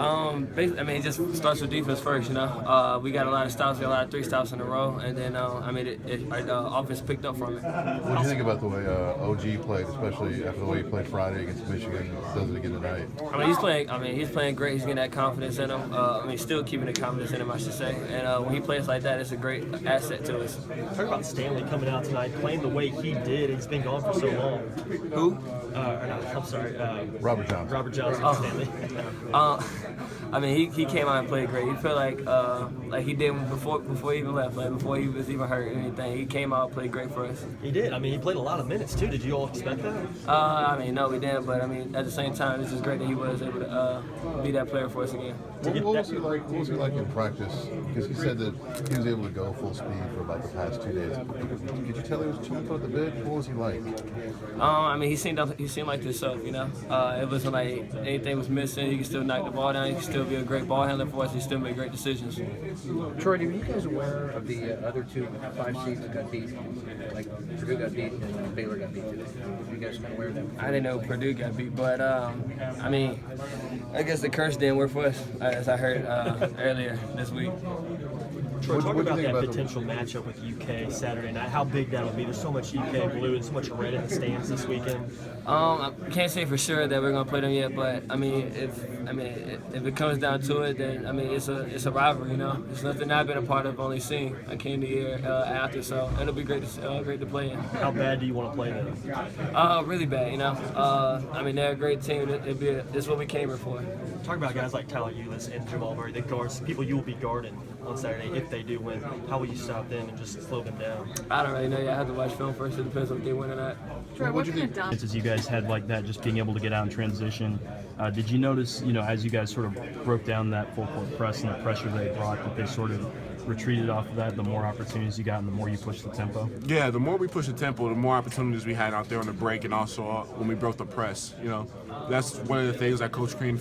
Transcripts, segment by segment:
I mean, it just starts with defense first, you know. We got a lot of stops, we got a lot of 3 stops in a row, and then, I mean, the offense picked up from it. What do you think about the way OG played, especially after the way he played Friday against Michigan, does it again tonight? I mean, he's playing great. He's getting that confidence in him. Still keeping the confidence in him, I should say. And when he plays like that, it's a great asset to us. Talk about Stanley coming out tonight, playing the way he did. He's been gone for so long. Who? I'm sorry. Robert Johnson. Robert Johnson, Stanley. I mean, he came out and played great. He felt like he did before he even left, like before he was even hurt or anything. He came out and played great for us. He did. I mean, he played a lot of minutes too. Did you all expect that? I mean, no, we didn't. But I mean, at the same time, it's just great that he was able to be that player for us again. What was he like? What was he like in practice? Because he said that he was able to go full speed for about the past 2 days. Could you tell he was chomping at the bit? What was he like? I mean, he seemed like himself, you know. It wasn't like anything was missing. He could still knock the ball down. He could still be a great ball handler for us. He still make great decisions. Troy, were you guys aware of the other 2 5 seeds that got beat? Like Purdue got beat and Baylor got beat today. Were you guys kind of aware of that? I didn't know Purdue got beat, but I mean, I guess the curse didn't work for us, as I heard earlier this week. Troy, talk about that potential matchup with UK Saturday night. How big that'll be. There's so much UK blue and so much red in the stands this weekend. I can't say for sure that we're gonna play them yet, but I mean, if it comes down to it, then I mean, it's a rivalry, you know. It's nothing I've been a part of, only seen. I came the year after, so it'll be great to play in. How bad do you want to play them? Really bad, you know. I mean, they're a great team. It's what we came here for. Talk about guys like Tyler Ulis and Jamal Murray, the guards, people you will be guarding on Saturday if they do win. How will you stop them and just slow them down? I don't really know. I have to watch film first. It depends on if they win or not. Troy, what kind of done? As you guys had like that, just being able to get out in transition, did you notice, you know, as you guys sort of broke down that full court press and the pressure they brought, that they sort of retreated off of that, the more opportunities you got and the more you pushed the tempo? Yeah, the more we pushed the tempo, the more opportunities we had out there on the break, and also when we broke the press. You know, that's one of the things that Coach Crean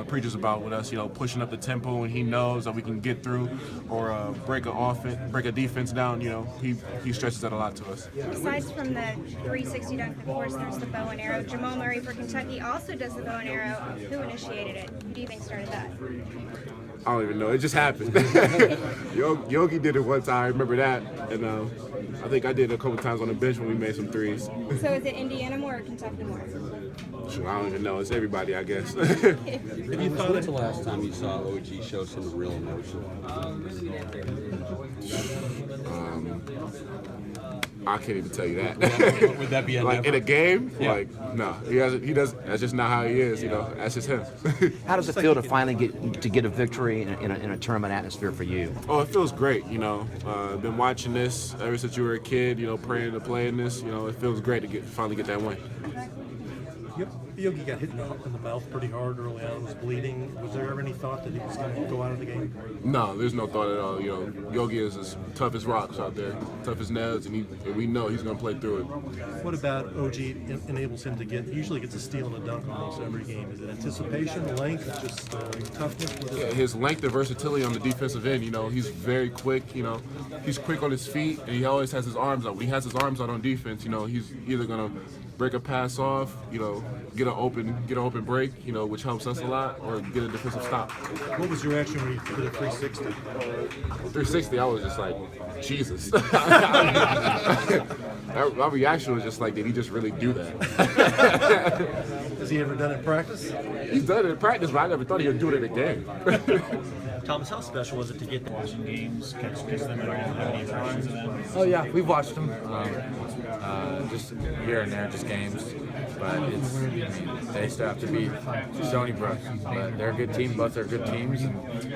preaches about with us. You know, pushing up the tempo, and he knows that we can get through or break a defense down. You know, he stresses that a lot to us. Besides from the 360 dunk, of course, there's the bow and arrow. Jamal Murray for Kentucky also does the bow and arrow. Who initiated it? Who do you think started that? I don't even know. It just happened. Yogi did it one time. I remember that. And I think I did it a couple times on the bench when we made some threes. So is it Indiana more or Kentucky more? Shoot, I don't even know. It's everybody, I guess. When's the last time you saw OG show some real emotion? I can't even tell you that. Would that be like in a game? Yeah. Like no, he does. That's just not how he is. You know, that's just him. How does it feel to finally get a victory in a tournament atmosphere for you? Oh, it feels great. You know, been watching this ever since you were a kid. You know, praying to play in this. You know, it feels great to finally get that win. Yogi got hit in the mouth pretty hard early on, was bleeding. Was there ever any thought that he was going to go out of the game? No, there's no thought at all. You know, Yogi is as tough as rocks out there, tough as nails, and we know he's going to play through it. What about OG enables him to usually gets a steal and a dunk almost every game? Is it anticipation, length, just toughness? Yeah, his length and versatility on the defensive end, you know, he's very quick, you know. He's quick on his feet, and he always has his arms out. When he has his arms out on defense, you know, he's either going to break a pass off, you know, get an open break, you know, which helps us a lot, or get a defensive stop. What was your reaction when you did a 360? 360, I was just like, Jesus. My reaction was just like, did he just really do that? Has he ever done it in practice? He's done it in practice, but I never thought he would do it in a game. Thomas, how special was it to get watching games, catch them at all, have any times? Oh yeah, we've watched them. Just here and there, just games. But they still have to beat Stony Brook. But they're a good team. Both are good teams, and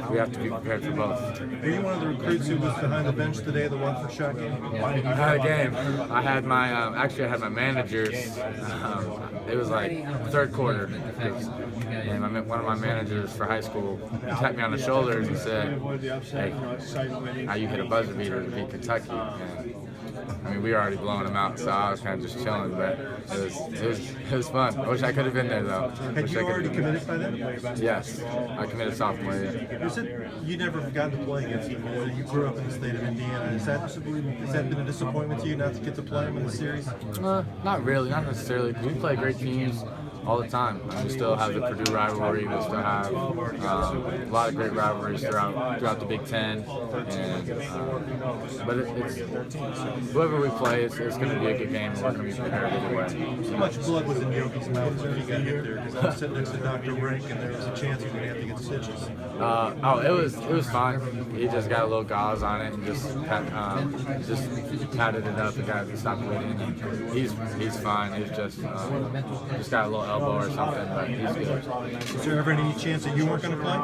we have to be prepared for both. Were you one of the recruits who was behind the bench today, the one for shot game? I had a game. I had my actually I had my managers. It was like third quarter, and one of my managers for high school tapped me on the shoulders and said, "Hey, now you hit a buzzer beater to beat Kentucky." And, I mean, we were already blowing them out, so I was kind of just chilling, but it was fun. I wish I could have been there, though. Had you already committed by then? Yes, I committed sophomore year. You said you never got to play against them. You grew up in the state of Indiana. Has that been a disappointment to you not to get to play them in the series? Not really, not necessarily. We play great teams. all the time. We still have the Purdue rivalry. We still have a lot of great rivalries throughout the Big Ten. And but it's whoever we play, it's going to be a good game. We're going to be prepared either way. How much blood was in Yogi's mouth when he got hit there? Because I was sitting next to Dr. Rink, and there was a chance he was going to have to get stitches. It was fine. He just got a little gauze on it and just patted it up and got it stopped bleeding. He's fine. He's just got a little elbow or something, but he's good. Was there ever any chance that you weren't going to play?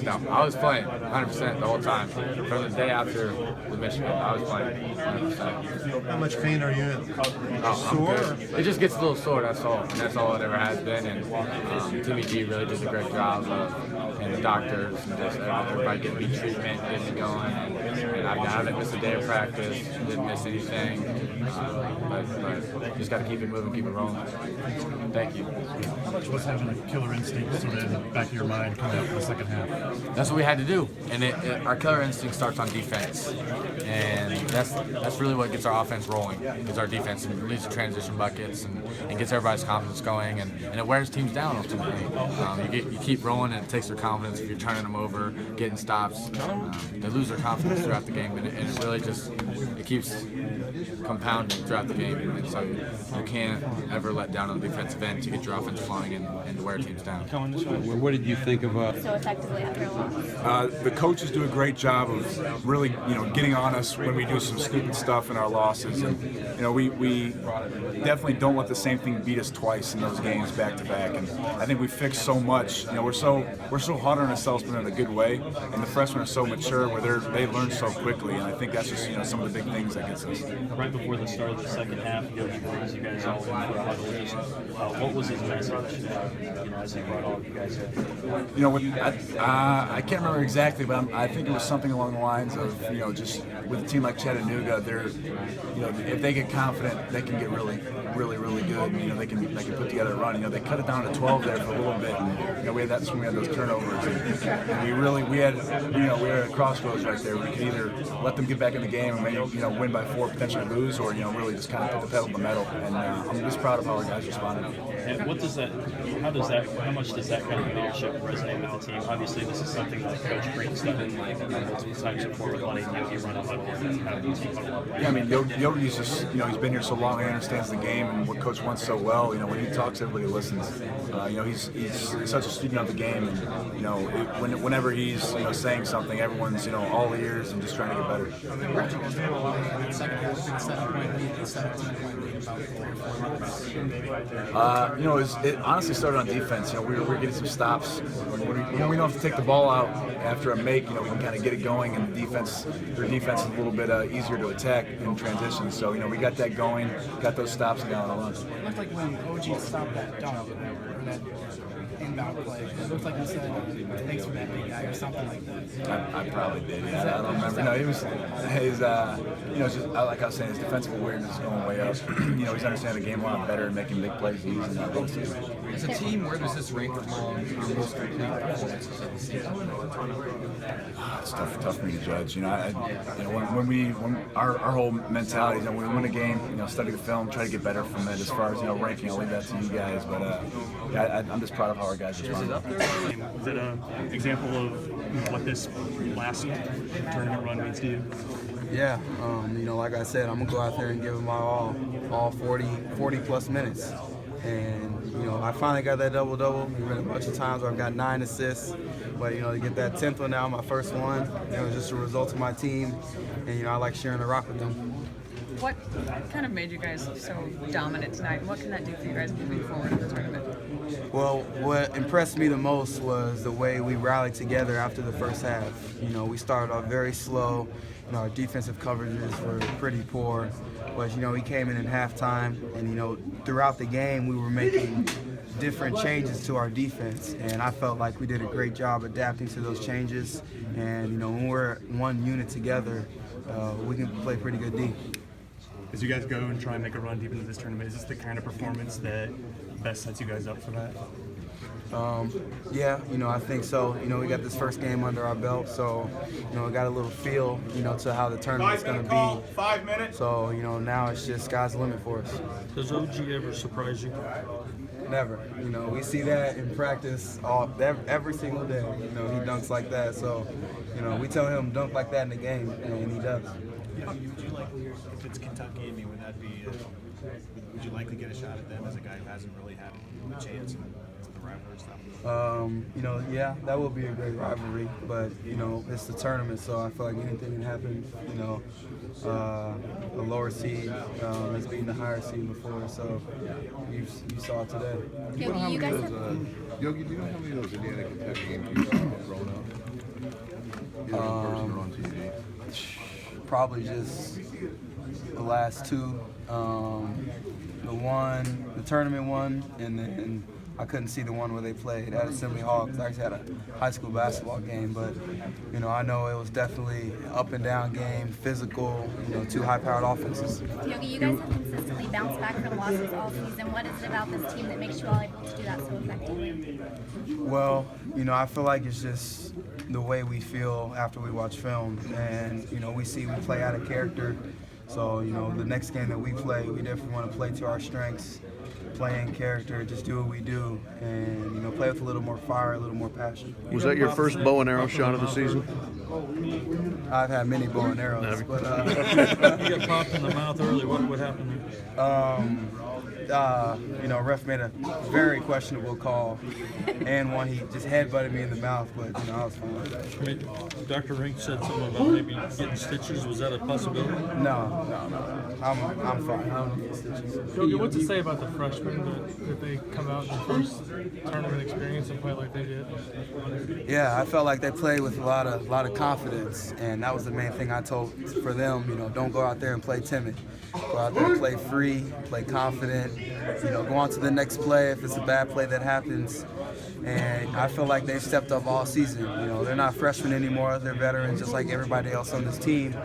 No. I was playing 100% the whole time. From the day after the Michigan, I was playing 100%. How much pain are you in? Sore? It just gets a little sore, that's all. And that's all it ever has been. And Timmy G really did a great job and the doctors and just everybody getting me treatment, getting me going. And I haven't missed a day of practice, didn't miss anything. But just got to keep it moving, keep it rolling. Thank you. How much was having a killer instinct sort of in the back of your mind coming up in the second half? That's what we had to do, and our killer instinct starts on defense, and that's really what gets our offense rolling. Is our defense and leads to transition buckets and gets everybody's confidence going, and it wears teams down ultimately. You keep rolling, and it takes their confidence. If you're turning them over, getting stops, they lose their confidence throughout the game, and it really just it keeps compounding throughout the game, and so you can't ever let down on the defensive end to get your offense flowing and wear teams down. What did you think of? So effectively after a loss. The coaches do a great job of really, getting on us when we do some stupid stuff in our losses, and we definitely don't let the same thing beat us twice in those games back to back. And I think we fixed so much. We're so hard on ourselves, but in a good way. And the freshmen are so mature, where they learn so quickly. And I think that's just some of the big things that gets us. Right before the start of the second half, Yogi brings you guys all in for a huddle. What was his message? As he brought all of you guys in. I can't remember exactly, but I think it was something along the lines of just with a team like Chattanooga, they're if they get confident, they can get really good. They can put together a run. They cut it down to 12 there for a little bit, and that's when we had those turnovers, and we had a crossroads right there. We could either let them get back in the game and maybe win by 4, potentially lose, or really just kind of put the pedal to the metal. And I'm just proud of how our guys responded. And how much does that kind of leadership resonate with the team? Obviously, this is something that Coach Green's done multiple times before with letting Yogi run a huddle and have the team huddle up. Yeah, Yogi's just, he's been here so long, he understands the game and what Coach wants so well. When he talks, everybody listens. He's such a student of the game, and whenever he's saying something, everyone's all ears and just trying to get better. It honestly started on defense. We were getting some stops. When we don't have to take the ball out after a make, we can kind of get it going, and their defense is a little bit easier to attack in transition. So we got that going, got those stops, and got on a run. It looked like when OG stopped that dunk, or that inbound play, it looked like he said, "Thanks for that, big guy," or something like that. I probably did. Yeah, I don't remember. No, it was his. Just like I was saying, his defensive awareness is going way up. He's understanding the game a lot better and making big plays. As a team, where does this rank among your most complete performances of the season? It's tough for me to judge. When our whole mentality is, when we win a game, study the film, try to get better from it. As far as ranking, I'll leave that to you guys. But I'm just proud of how our guys respond. Is it an example of what this last tournament run means to you? Yeah, like I said, I'm gonna go out there and give them my all 40 plus minutes. And I finally got that double-double. There's been a bunch of times where I've got 9 assists, but to get that 10th one now, my first one, it was just a result of my team, and I like sharing the rock with them. What kind of made you guys so dominant tonight, and what can that do for you guys moving forward in the tournament? Well, what impressed me the most was the way we rallied together after the first half. We started off very slow. Our defensive coverages were pretty poor, but we came in halftime, and throughout the game we were making different changes to our defense, and I felt like we did a great job adapting to those changes. And when we're one unit together, we can play pretty good D. As you guys go and try and make a run deep into this tournament, is this the kind of performance that best sets you guys up for that? Yeah, I think so. We got this first game under our belt, so, we got a little feel, to how the tournament's going to be. 5 minutes. So, now it's just sky's the limit for us. Does OG ever surprise you? never. You know, we see that in practice every single day. You know, he dunks like that. So, you know, we tell him dunk like that in the game, and he does. Would you like, if it's Kentucky, I mean, would that be, would you like to get a shot at them as a guy who hasn't really had a chance in the rivalry stuff? You know, yeah, that will be a great rivalry, but, you know, it's the tournament, so I feel like anything can happen. You know, a lower seed has beaten the higher seed before, so you saw it today. Yogi, you guys Yogi, do you know how many of those Indiana Kentucky games you saw growing up? Either in person or on TV? Probably just the last two. The tournament one, and then I couldn't see the one where they played at Assembly Hall because I actually had a high school basketball game. But, you know, I know it was definitely up and down game, physical, you know, two high-powered offenses. Yogi, you guys have consistently bounced back from losses all season. What is it about this team that makes you all able to do that so effectively? Well, you know, I feel like it's just the way we feel after we watch film. And, you know, we play out of character. So, you know, the next game that we play, we definitely want to play to our strengths, play in character, just do what we do, and, you know, play with a little more fire, a little more passion. Was that your first bow and arrow shot of the season? I've had many bow and arrows, but You got popped in the mouth early. What happened there? You know, ref made a very questionable call, and one he just headbutted me in the mouth, but, you know, I was fine. I mean, Dr. Rink said something about maybe getting stitches. Was that a possibility? No. I'm fine. I don't need stitches. Yogi, what's it say about the freshmen that they come out in their first tournament experience and play like they did? Yeah, I felt like they played with a lot of confidence, and that was the main thing I told for them. You know, don't go out there and play timid. Go out there and play free, play confident. You know, go on to the next play if it's a bad play that happens. And I feel like they've stepped up all season. You know, they're not freshmen anymore. They're veterans just like everybody else on this team,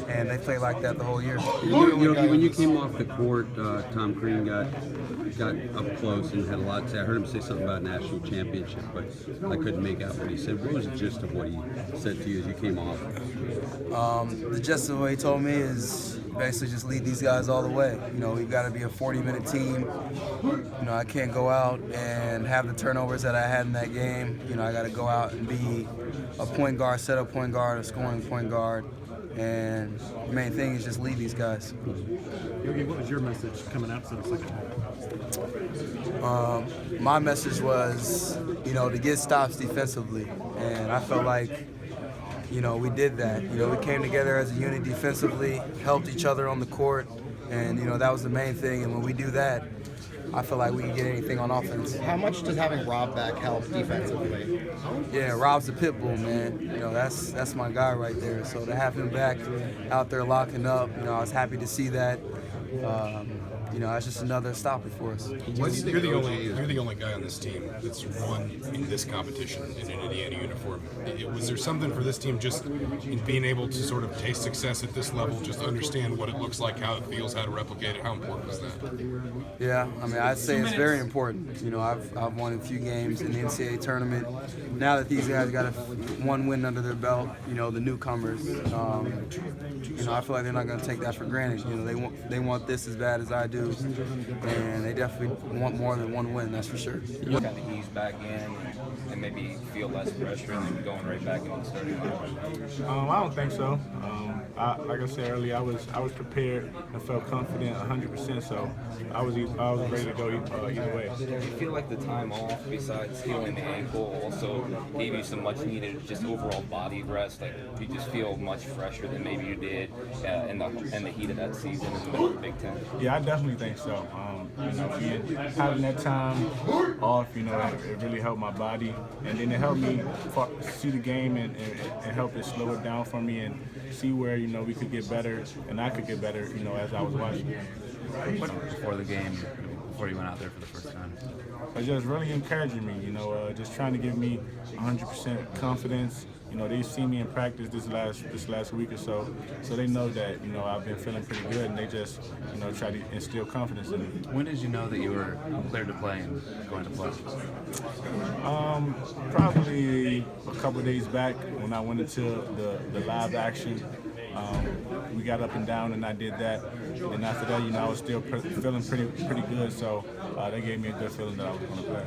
and they play like that the whole year. Yogi, when you came off the court, Tom Crean got up close and had a lot to say. I heard him say something about national championship, but I couldn't make out what he said. What was the gist of what he said to you as you came off? The gist of what he told me is basically just lead these guys all the way. You know, we've got to be a 40-minute team. You know, I can't go out and have the turnovers that I had in that game. You know, I got to go out and be a point guard, set up point guard, a scoring point guard. And the main thing is just lead these guys. Yogi, what was your message coming out to the second half? My message was, you know, to get stops defensively. And I felt like, you know, we did that. You know, we came together as a unit defensively, helped each other on the court, and, you know, that was the main thing. And when we do that, I feel like we can get anything on offense. How much does having Rob back help defensively? Yeah, Rob's a pit bull, man. You know, that's my guy right there. So to have him back out there locking up, you know, I was happy to see that. You know, that's just another stopper for us. You're the only guy on this team that's won in this competition in an Indiana uniform. Was there something for this team just in being able to sort of taste success at this level, just understand what it looks like, how it feels, how to replicate it? How important was that? Yeah, I mean, I'd say it's very important. You know, I've won a few games in the NCAA tournament. Now that these guys got one win under their belt, you know, the newcomers, you know, I feel like they're not going to take that for granted. You know, they want this as bad as I do, and they definitely want more than one win, that's for sure. You kind of ease back in and maybe feel less pressure than going right back into the starting line? I don't think so. Like I said earlier, I was prepared and felt confident 100%. So I was ready to go either way. Do you feel like the time off, besides healing the ankle, also gave you some much needed just overall body rest? Like you just feel much fresher than maybe you did in the heat of that season in the middle of the Big Ten? Yeah, I definitely think so. You know, having that time off, you know, it really helped my body, and then it helped me see the game and help it slow it down for me and see where, you know, we could get better and I could get better, you know, as I was watching. Before the game, before you went out there for the first time? It's just really encouraging me, you know, just trying to give me 100% confidence. You know, they've seen me in practice this last week or so they know that, you know, I've been feeling pretty good, and they just, you know, try to instill confidence in me. When did you know that you were cleared to play and going to play? Probably a couple of days back when I went into the live action. We got up and down, and I did that. And after that, I was still feeling pretty good. So they gave me a good feeling that I was going to play.